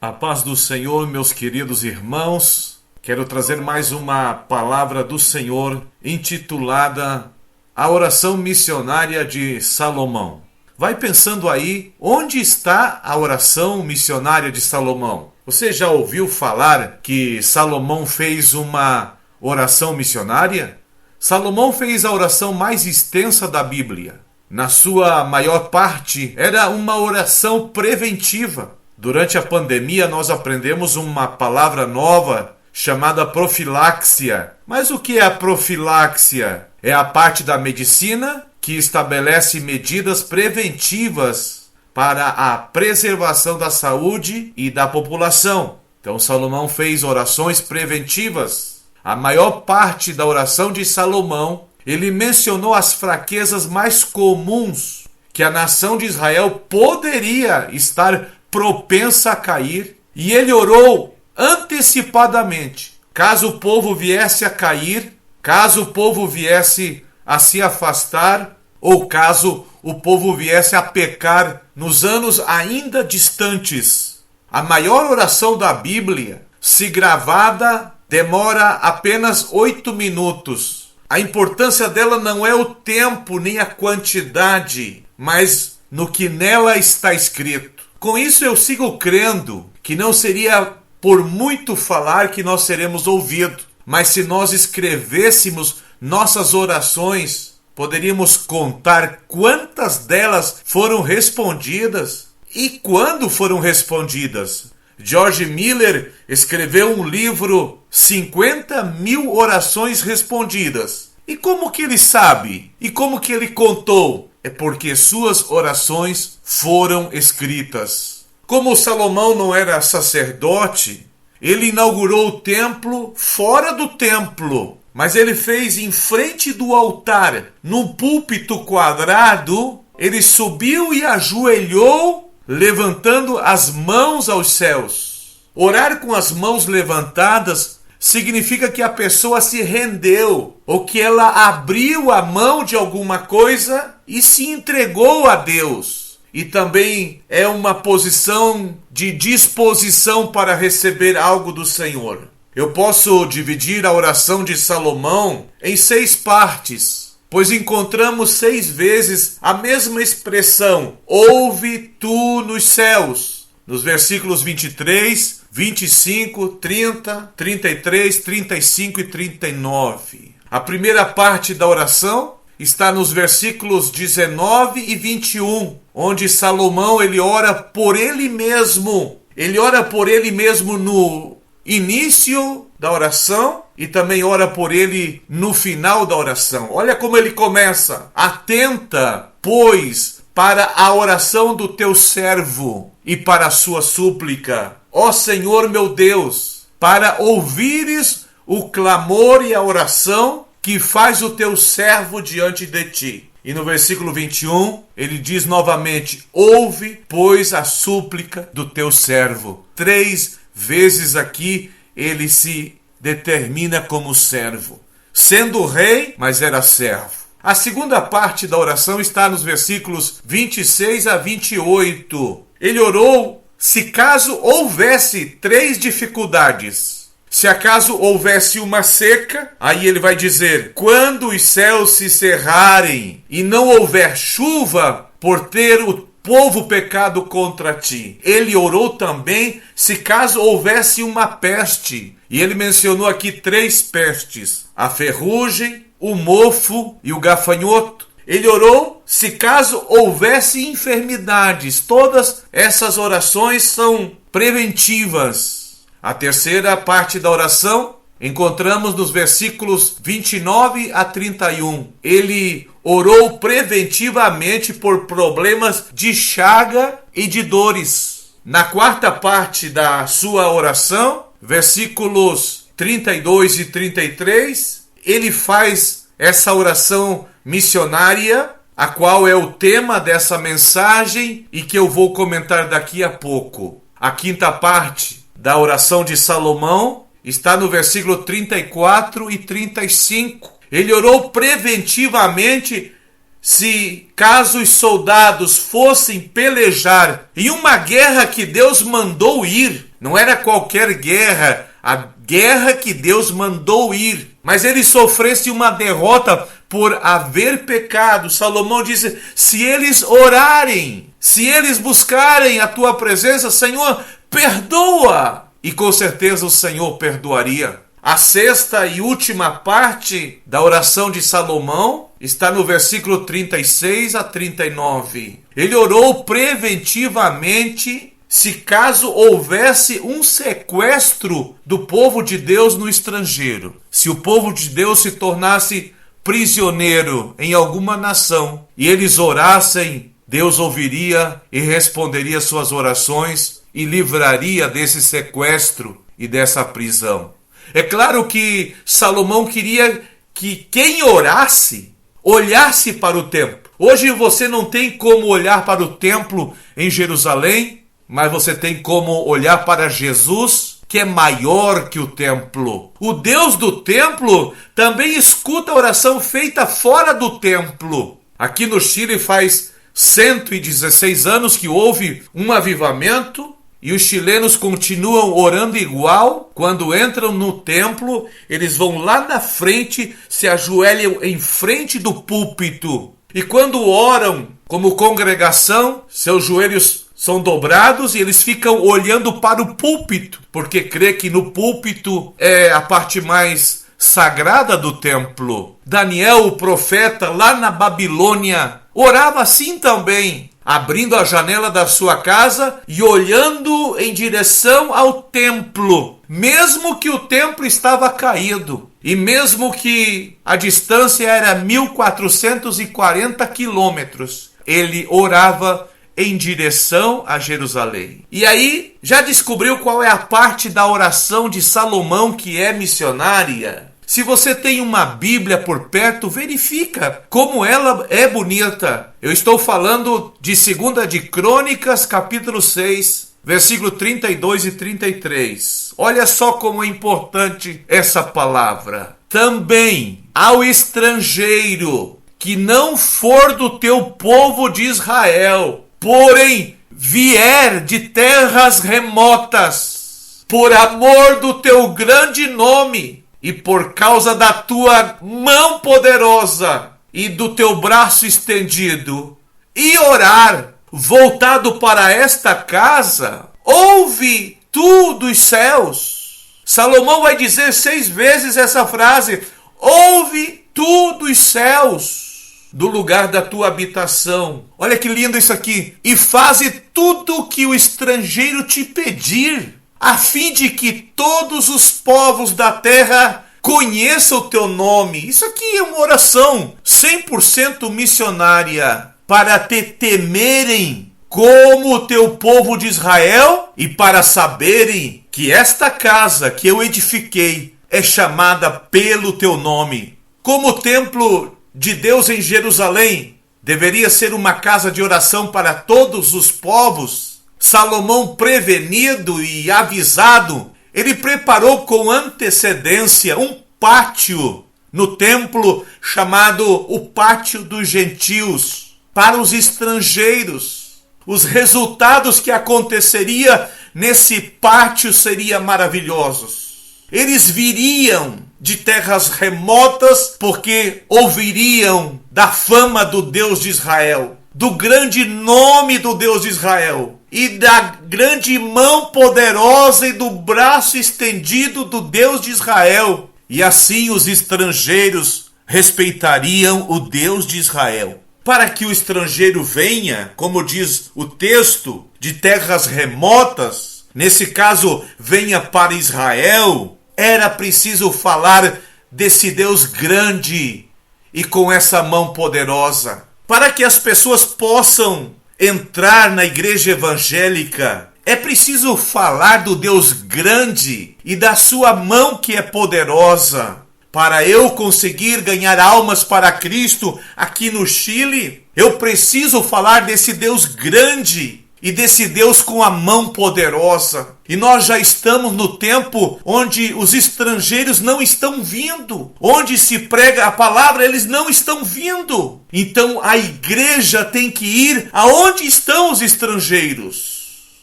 A paz do Senhor, meus queridos irmãos. Quero trazer mais uma palavra do Senhor intitulada A Oração Missionária de Salomão. Vai pensando aí, onde está a oração missionária de Salomão? Você já ouviu falar que Salomão fez uma oração missionária? Salomão fez a oração mais extensa da Bíblia. Na sua maior parte, era uma oração preventiva. Durante a pandemia, nós aprendemos uma palavra nova chamada profiláxia. Mas o que é a profiláxia? É a parte da medicina que estabelece medidas preventivas para a preservação da saúde e da população. Então, Salomão fez orações preventivas. A maior parte da oração de Salomão, ele mencionou as fraquezas mais comuns que a nação de Israel poderia estar propensa a cair, e ele orou antecipadamente. Caso o povo viesse a cair, caso o povo viesse a se afastar, ou caso o povo viesse a pecar nos anos ainda distantes. A maior oração da Bíblia, se gravada, demora apenas 8 minutos. A importância dela não é o tempo nem a quantidade, mas no que nela está escrito. Com isso eu sigo crendo que não seria por muito falar que nós seremos ouvidos, mas se nós escrevêssemos nossas orações, poderíamos contar quantas delas foram respondidas e quando foram respondidas. George Miller escreveu um livro 50.000 orações respondidas. E como que ele sabe? E como que ele contou? É porque suas orações foram escritas. Como Salomão não era sacerdote, ele inaugurou o templo fora do templo, mas ele fez em frente do altar, num púlpito quadrado, ele subiu e ajoelhou, levantando as mãos aos céus. Orar com as mãos levantadas significa que a pessoa se rendeu, ou que ela abriu a mão de alguma coisa e se entregou a Deus. E também é uma posição de disposição para receber algo do Senhor. Eu posso dividir a oração de Salomão em 6 partes, pois encontramos 6 vezes a mesma expressão, ouve tu nos céus, nos versículos 23, 25, 30, 33, 35 e 39. A primeira parte da oração está nos versículos 19 e 21, onde Salomão ele ora por ele mesmo. Ele ora por ele mesmo no início da oração e também ora por ele no final da oração. Olha como ele começa. Atenta, pois, para a oração do teu servo e para a sua súplica. Ó Senhor meu Deus, para ouvires o clamor e a oração que faz o teu servo diante de ti. E no versículo 21, ele diz novamente, ouve, pois, a súplica do teu servo. 3 vezes aqui ele se determina como servo. Sendo rei, mas era servo. A segunda parte da oração está nos versículos 26 a 28. Ele orou se caso houvesse 3 dificuldades. Se acaso houvesse uma seca, aí ele vai dizer, quando os céus se cerrarem e não houver chuva por ter o povo pecado contra ti. Ele orou também se caso houvesse uma peste. E ele mencionou aqui 3 pestes, a ferrugem, o mofo e o gafanhoto. Ele orou se caso houvesse enfermidades. Todas essas orações são preventivas. A terceira parte da oração encontramos nos versículos 29 a 31. Ele orou preventivamente por problemas de chaga e de dores. Na quarta parte da sua oração, versículos 32 e 33, ele faz essa oração missionária, a qual é o tema dessa mensagem e que eu vou comentar daqui a pouco. A quinta parte da oração de Salomão está no versículo 34 e 35. Ele orou preventivamente se caso os soldados fossem pelejar em uma guerra que Deus mandou ir, Não era qualquer guerra, a guerra que Deus mandou ir. Mas ele sofresse uma derrota por haver pecado. Salomão disse: se eles orarem, se eles buscarem a tua presença, Senhor, perdoa. E com certeza o Senhor perdoaria. A sexta e última parte da oração de Salomão está no versículo 36 a 39. Ele orou preventivamente se caso houvesse um sequestro do povo de Deus no estrangeiro. Se o povo de Deus se tornasse prisioneiro em alguma nação e eles orassem, Deus ouviria e responderia suas orações e livraria desse sequestro e dessa prisão. É claro que Salomão queria que quem orasse olhasse para o templo. Hoje você não tem como olhar para o templo em Jerusalém, mas você tem como olhar para Jesus, que é maior que o templo. O Deus do templo também escuta a oração feita fora do templo. Aqui no Chile faz 116 anos que houve um avivamento e os chilenos continuam orando igual. Quando entram no templo, eles vão lá na frente, se ajoelham em frente do púlpito. E quando oram como congregação, seus joelhos são dobrados e eles ficam olhando para o púlpito, porque crê que no púlpito é a parte mais sagrada do templo. Daniel, o profeta, lá na Babilônia, orava assim também, abrindo a janela da sua casa e olhando em direção ao templo, mesmo que o templo estava caído e mesmo que a distância era 1440 quilômetros, ele orava em direção a Jerusalém. E aí, já descobriu qual é a parte da oração de Salomão que é missionária? Se você tem uma Bíblia por perto, verifica como ela é bonita. Eu estou falando de 2 de Crônicas, capítulo 6, versículo 32 e 33. Olha só como é importante essa palavra. Também ao estrangeiro que não for do teu povo de Israel, porém vier de terras remotas, por amor do teu grande nome e por causa da tua mão poderosa e do teu braço estendido, e orar voltado para esta casa, ouve tu dos céus. Salomão vai dizer 6 vezes essa frase: ouve tu dos céus, do lugar da tua habitação. Olha que lindo isso aqui. E faze tudo o que o estrangeiro te pedir, a fim de que todos os povos da terra conheçam o teu nome. Isso aqui é uma oração 100% missionária, para te temerem como o teu povo de Israel e para saberem que esta casa que eu edifiquei é chamada pelo teu nome. Como o templo de Deus em Jerusalém deveria ser uma casa de oração para todos os povos, Salomão, prevenido e avisado, ele preparou com antecedência um pátio no templo chamado o Pátio dos Gentios, para os estrangeiros. Os resultados que aconteceria nesse pátio seriam maravilhosos. Eles viriam de terras remotas porque ouviriam da fama do Deus de Israel, do grande nome do Deus de Israel e da grande mão poderosa e do braço estendido do Deus de Israel. E assim os estrangeiros respeitariam o Deus de Israel. Para que o estrangeiro venha, como diz o texto, de terras remotas, nesse caso venha para Israel, era preciso falar desse Deus grande e com essa mão poderosa. Para que as pessoas possam entrar na igreja evangélica, é preciso falar do Deus grande e da sua mão que é poderosa. Para eu conseguir ganhar almas para Cristo aqui no Chile, eu preciso falar desse Deus grande e desse Deus com a mão poderosa. E nós já estamos no tempo onde os estrangeiros não estão vindo. Onde se prega a palavra, eles não estão vindo. Então a igreja tem que ir aonde estão os estrangeiros.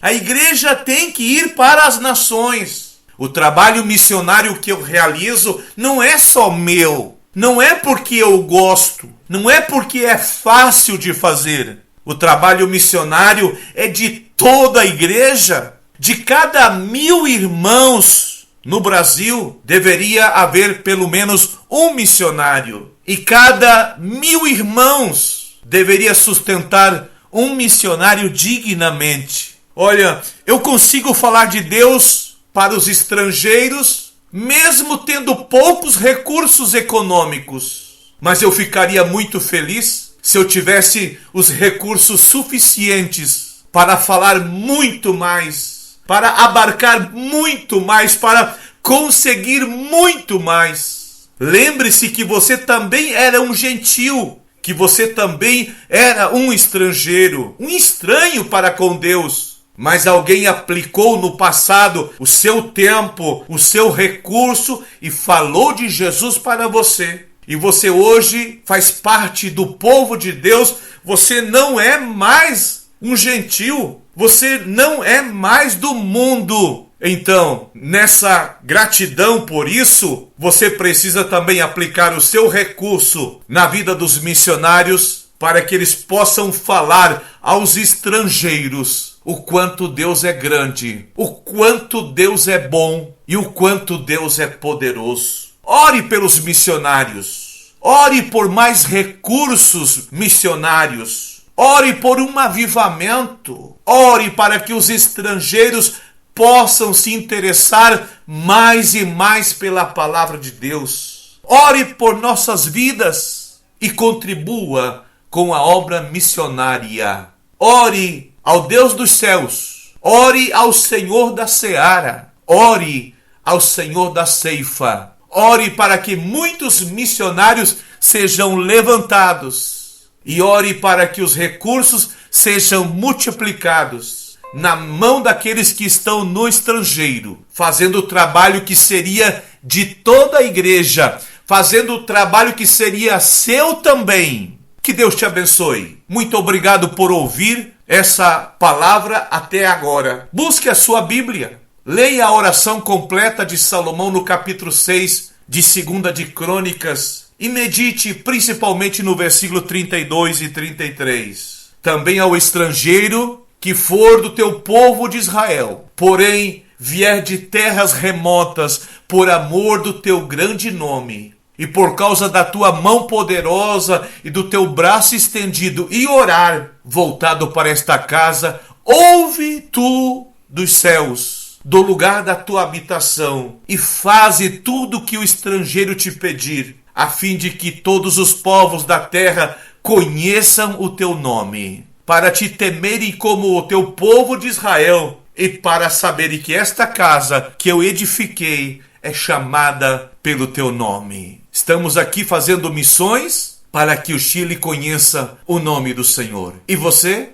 A igreja tem que ir para as nações. O trabalho missionário que eu realizo não é só meu. Não é porque eu gosto. Não é porque é fácil de fazer. O trabalho missionário é de toda a igreja. De cada 1000 irmãos no Brasil, deveria haver pelo menos um missionário. E cada 1000 irmãos deveria sustentar um missionário dignamente. Olha, eu consigo falar de Deus para os estrangeiros, mesmo tendo poucos recursos econômicos. Mas eu ficaria muito feliz se eu tivesse os recursos suficientes para falar muito mais, para abarcar muito mais, para conseguir muito mais. Lembre-se que você também era um gentil, que você também era um estrangeiro, um estranho para com Deus. Mas alguém aplicou no passado o seu tempo, o seu recurso e falou de Jesus para você. E você hoje faz parte do povo de Deus. Você não é mais um gentil. Você não é mais do mundo. Então, nessa gratidão por isso, você precisa também aplicar o seu recurso na vida dos missionários para que eles possam falar aos estrangeiros o quanto Deus é grande, o quanto Deus é bom e o quanto Deus é poderoso. Ore pelos missionários. Ore por mais recursos missionários. Ore por um avivamento. Ore para que os estrangeiros possam se interessar mais e mais pela palavra de Deus. Ore por nossas vidas e contribua com a obra missionária. Ore ao Deus dos céus. Ore ao Senhor da seara. Ore ao Senhor da ceifa. Ore para que muitos missionários sejam levantados. E ore para que os recursos sejam multiplicados na mão daqueles que estão no estrangeiro, fazendo o trabalho que seria de toda a igreja, fazendo o trabalho que seria seu também. Que Deus te abençoe. Muito obrigado por ouvir essa palavra até agora. Busque a sua Bíblia. Leia a oração completa de Salomão no capítulo 6 de 2 de Crônicas e medite principalmente no versículo 32 e 33. Também ao estrangeiro que for do teu povo de Israel, porém vier de terras remotas por amor do teu grande nome, e por causa da tua mão poderosa e do teu braço estendido, e orar voltado para esta casa, ouve tu dos céus, do lugar da tua habitação, e faze tudo o que o estrangeiro te pedir, a fim de que todos os povos da terra conheçam o teu nome, para te temerem como o teu povo de Israel, e para saberem que esta casa que eu edifiquei é chamada pelo teu nome. Estamos aqui fazendo missões para que o Chile conheça o nome do Senhor. E você?